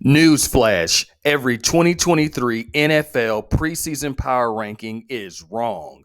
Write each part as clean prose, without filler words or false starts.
Newsflash: every 2023 NFL preseason power ranking is wrong.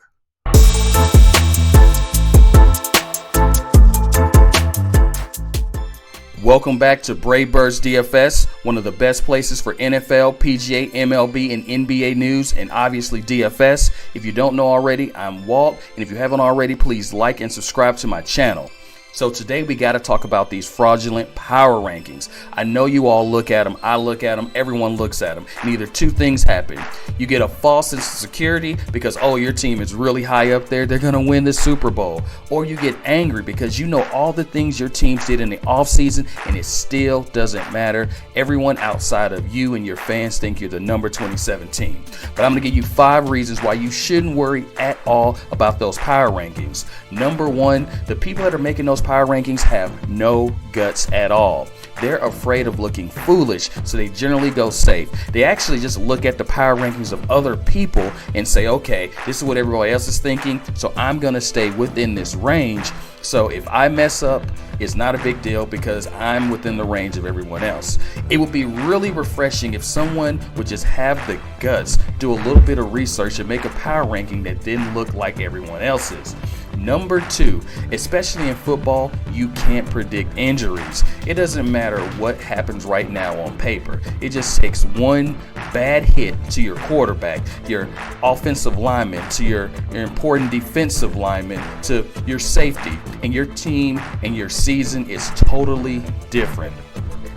Welcome back to Brave Birds DFS, one of the best places for NFL, PGA, MLB, and NBA news, and obviously DFS. If you don't know already, I'm Walt, and if you haven't already, please like and subscribe to my channel. So today we got to talk about these fraudulent power rankings. I know you all look at them, I look at them, everyone looks at them, and either two things happen. You get a false sense of security because, oh, your team is really high up there, they're going to win the Super Bowl. Or you get angry because you know all the things your teams did in the offseason and it still doesn't matter. Everyone outside of you and your fans think you're the number 27 team. But I'm going to give you 5 reasons why you shouldn't worry at all about those power rankings. Number 1, the people that are making those power rankings have no guts at all. They're afraid of looking foolish, so they generally go safe. They actually just look at the power rankings of other people and say, okay, this is what everybody else is thinking, so I'm going to stay within this range. So if I mess up, it's not a big deal because I'm within the range of everyone else. It would be really refreshing if someone would just have the guts, do a little bit of research, and make a power ranking that didn't look like everyone else's. Number 2, especially in football, you can't predict injuries. It doesn't matter what happens right now on paper. It just takes one bad hit to your quarterback, your offensive lineman, to your important defensive lineman, to your safety, and your team and your season is totally different.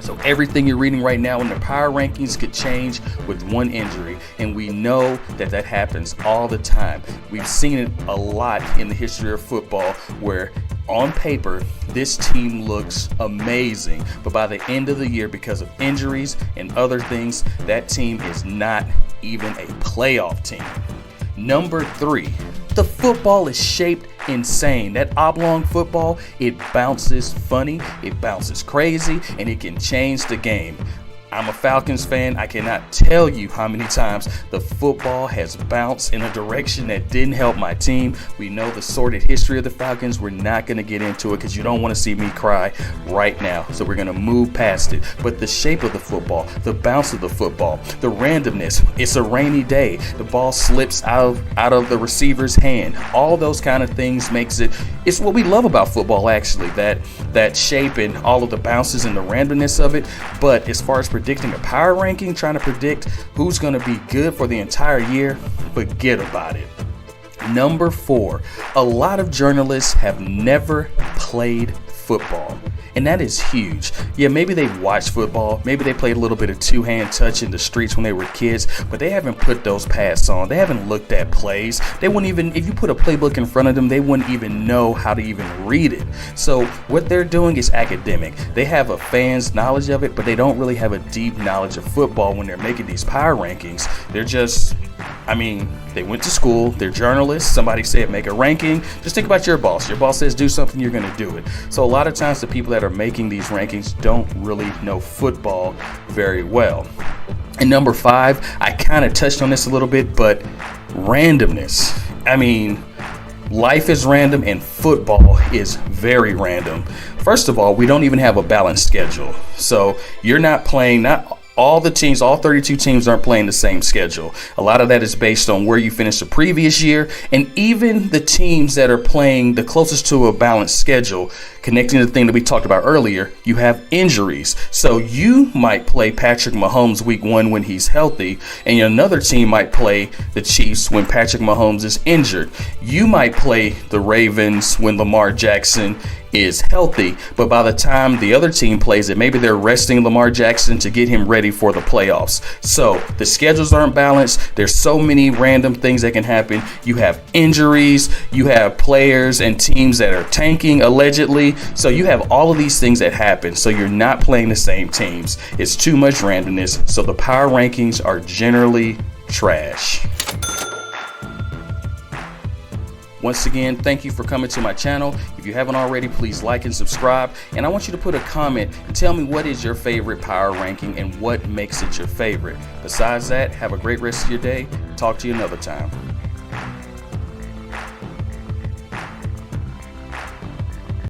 So everything you're reading right now in the power rankings could change with one injury, and we know that that happens all the time. We've seen it a lot in the history of football where on paper this team looks amazing, but by the end of the year, because of injuries and other things, that team is not even a playoff team. Number 3, the football is shaped insane. That oblong football, it bounces funny, it bounces crazy, and it can change the game. I'm a Falcons fan. I cannot tell you how many times the football has bounced in a direction that didn't help my team. We know the sordid history of the Falcons. We're not going to get into it because you don't want to see me cry right now. So we're going to move past it. But the shape of the football, the bounce of the football, the randomness, it's a rainy day, the ball slips out of the receiver's hand. All those kind of things makes it's what we love about football, actually, that shape and all of the bounces and the randomness of it. But as far as predicting a power ranking, trying to predict who's going to be good for the entire year, forget about it. Number 4, a lot of journalists have never played football. And that is huge. Yeah, maybe they've watched football. Maybe they played a little bit of two-hand touch in the streets when they were kids, but they haven't put those pads on. They haven't looked at plays. They wouldn't even, if you put a playbook in front of them, they wouldn't even know how to even read it. So what they're doing is academic. They have a fan's knowledge of it, but they don't really have a deep knowledge of football when they're making these power rankings. They're just, they went to school, they're journalists, somebody said make a ranking. Just think about your boss. Your boss says do something, you're going to do it. So a lot of times the people that are making these rankings don't really know football very well. And number 5, I kind of touched on this a little bit, but randomness. Life is random and football is very random. First of all, we don't even have a balanced schedule. So you're not playing, all the teams, all 32 teams aren't playing the same schedule. A lot of that is based on where you finished the previous year. And even the teams that are playing the closest to a balanced schedule, connecting to the thing that we talked about earlier, you have injuries. So you might play Patrick Mahomes week 1 when he's healthy, and another team might play the Chiefs when Patrick Mahomes is injured. You might play the Ravens when Lamar Jackson is healthy, but by the time the other team plays it, maybe they're resting Lamar Jackson to get him ready for the playoffs. So the schedules aren't balanced. There's so many random things that can happen. You have injuries, you have players and teams that are tanking allegedly. So you have all of these things that happen. So you're not playing the same teams. It's too much randomness. So the power rankings are generally trash. Once again, thank you for coming to my channel. If you haven't already, please like and subscribe. And I want you to put a comment and tell me what is your favorite power ranking and what makes it your favorite. Besides that, have a great rest of your day. Talk to you another time.